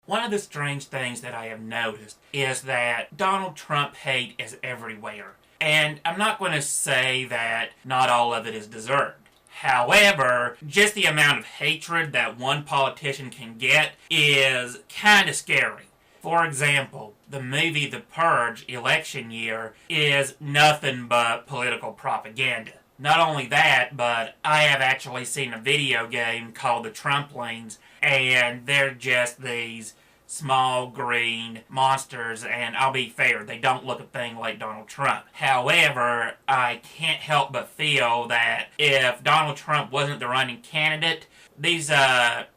One of the strange things that I have noticed is that Donald Trump hate is everywhere. And I'm not going to say that not all of it is deserved. However, just the amount of hatred that one politician can get is kind of scary. For example, the movie The Purge election year is nothing but political propaganda. Not only that, but I have actually seen a video game called The Trumplings, and they're just these small green monsters, and I'll be fair, they don't look a thing like Donald Trump. However, I can't help but feel that if Donald Trump wasn't the running candidate, these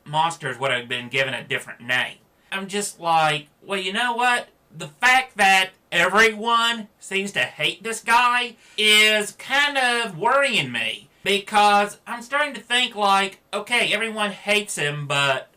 monsters would have been given a different name. I'm just like, well, you know what? The fact that everyone seems to hate this guy is kind of worrying me. Because I'm starting to think like, okay, everyone hates him, but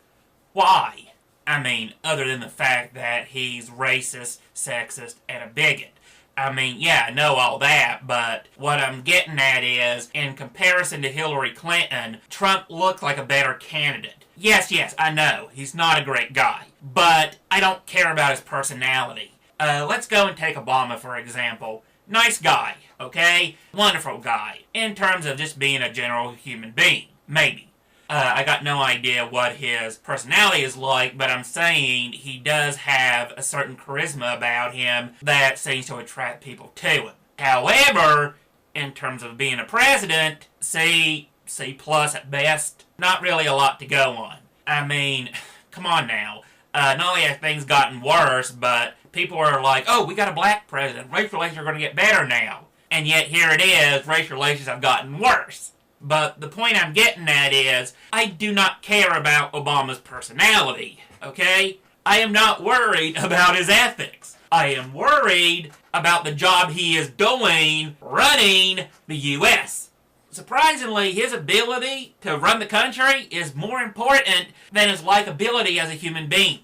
why? I mean, other than the fact that he's racist, sexist, and a bigot. I mean, yeah, I know all that, but what I'm getting at is, in comparison to Hillary Clinton, Trump looks like a better candidate. Yes, I know, he's not a great guy, but I don't care about his personality. Let's go and take Obama, for example. Nice guy, okay? Wonderful guy, in terms of just being a general human being. Maybe. I got no idea what his personality is like, but I'm saying he does have a certain charisma about him that seems to attract people to him. However, in terms of being a president, C plus at best, not really a lot to go on. I mean, come on now. Not only have things gotten worse, but people are like, oh, we got a black president. Race relations are going to get better now. And yet here it is, race relations have gotten worse. But the point I'm getting at is, I do not care about Obama's personality, okay? I am not worried about his ethics. I am worried about the job he is doing running the U.S. Surprisingly, his ability to run the country is more important than his likability as a human being.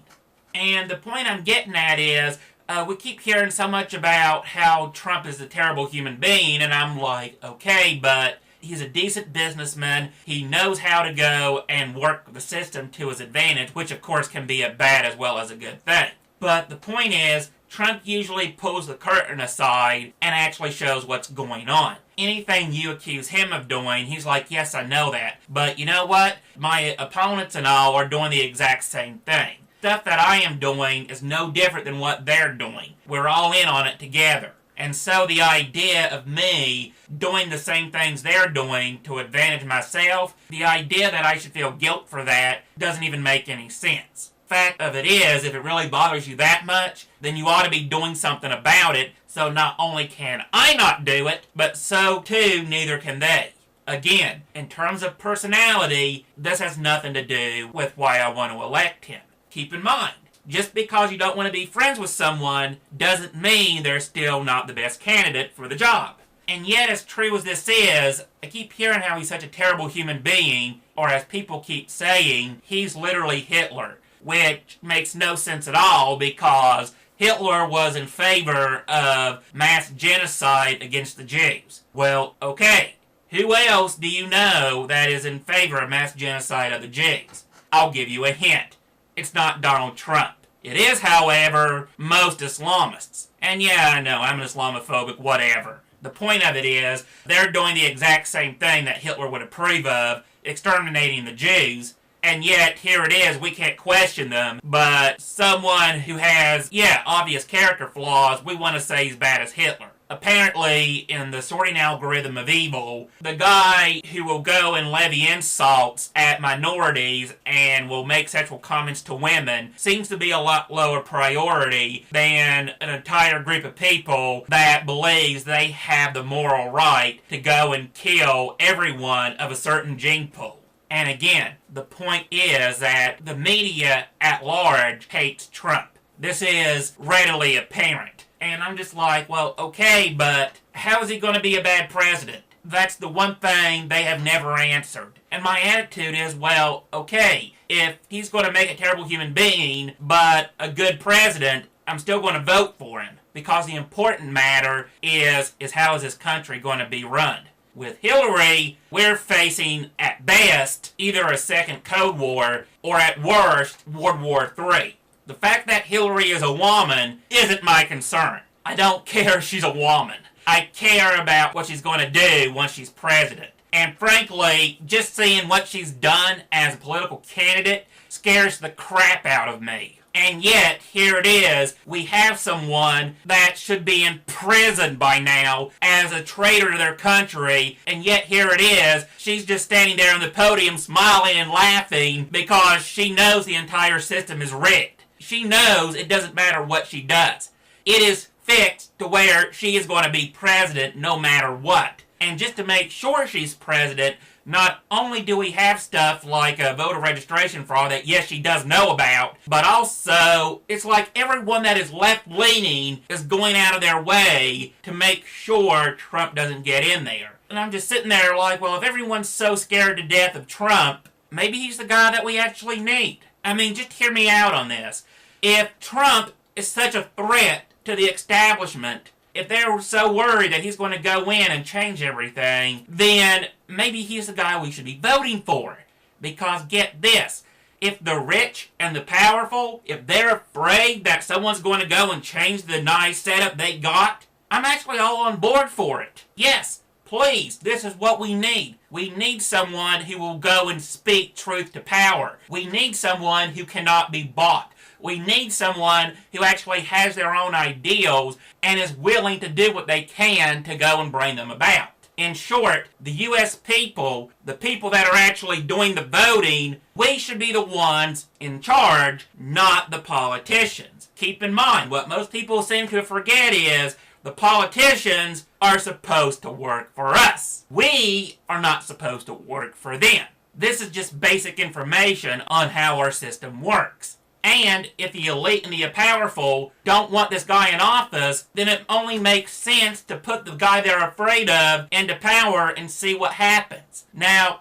And the point I'm getting at is, we keep hearing so much about how Trump is a terrible human being, and I'm like, okay, but he's a decent businessman. He knows how to go and work the system to his advantage, which of course can be a bad as well as a good thing. But the point is, Trump usually pulls the curtain aside and actually shows what's going on. Anything you accuse him of doing, he's like, yes, I know that. But you know what? My opponents and all are doing the exact same thing. Stuff that I am doing is no different than what they're doing. We're all in on it together. And so the idea of me doing the same things they're doing to advantage myself, the idea that I should feel guilt for that doesn't even make any sense. Fact of it is, if it really bothers you that much, then you ought to be doing something about it, so not only can I not do it, but so too neither can they. Again, in terms of personality, this has nothing to do with why I want to elect him. Keep in mind, just because you don't want to be friends with someone doesn't mean they're still not the best candidate for the job. And yet, as true as this is, I keep hearing how he's such a terrible human being, or as people keep saying, he's literally Hitler, which makes no sense at all because Hitler was in favor of mass genocide against the Jews. Well, okay, who else do you know that is in favor of mass genocide of the Jews? I'll give you a hint. It's not Donald Trump. It is, however, most Islamists. And yeah, I know, I'm an Islamophobic, whatever. The point of it is, they're doing the exact same thing that Hitler would approve of, exterminating the Jews, and yet, here it is, we can't question them, but someone who has, obvious character flaws, we want to say he's bad as Hitler. Apparently, in the sorting algorithm of evil, the guy who will go and levy insults at minorities and will make sexual comments to women seems to be a lot lower priority than an entire group of people that believes they have the moral right to go and kill everyone of a certain gene pool. And again, the point is that the media at large hates Trump. This is readily apparent. And I'm just like, well, okay, but how is he going to be a bad president? That's the one thing they have never answered. And my attitude is, well, okay, if he's going to make a terrible human being, but a good president, I'm still going to vote for him. Because the important matter is how is this country going to be run? With Hillary, we're facing, at best, either a second Cold War, or at worst, World War III. The fact that Hillary is a woman isn't my concern. I don't care if she's a woman. I care about what she's going to do once she's president. And frankly, just seeing what she's done as a political candidate scares the crap out of me. And yet, here it is, we have someone that should be in prison by now as a traitor to their country, and yet here it is, she's just standing there on the podium smiling and laughing because she knows the entire system is rigged. She knows it doesn't matter what she does. It is fixed to where she is going to be president no matter what. And just to make sure she's president, not only do we have stuff like a voter registration fraud that, yes, she does know about, but also it's like everyone that is left-leaning is going out of their way to make sure Trump doesn't get in there. And I'm just sitting there like, well, if everyone's so scared to death of Trump, maybe he's the guy that we actually need. I mean, just hear me out on this. If Trump is such a threat to the establishment, if they're so worried that he's going to go in and change everything, then maybe he's the guy we should be voting for. Because get this, if the rich and the powerful, if they're afraid that someone's going to go and change the nice setup they got, I'm actually all on board for it. Yes, please, this is what we need. We need someone who will go and speak truth to power. We need someone who cannot be bought. We need someone who actually has their own ideals and is willing to do what they can to go and bring them about. In short, the U.S. people, the people that are actually doing the voting, we should be the ones in charge, not the politicians. Keep in mind, what most people seem to forget is the politicians are supposed to work for us. We are not supposed to work for them. This is just basic information on how our system works. And if the elite and the powerful don't want this guy in office, then it only makes sense to put the guy they're afraid of into power and see what happens. Now,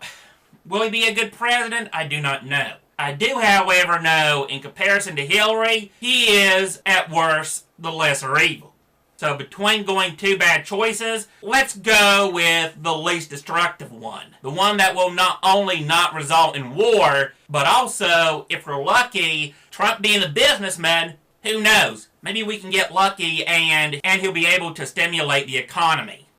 will he be a good president? I do not know. I do, however, know, in comparison to Hillary, he is, at worst, the lesser evil. So between going two bad choices, let's go with the least destructive one. The one that will not only not result in war, but also, if we're lucky, Trump being a businessman, who knows? Maybe we can get lucky and he'll be able to stimulate the economy.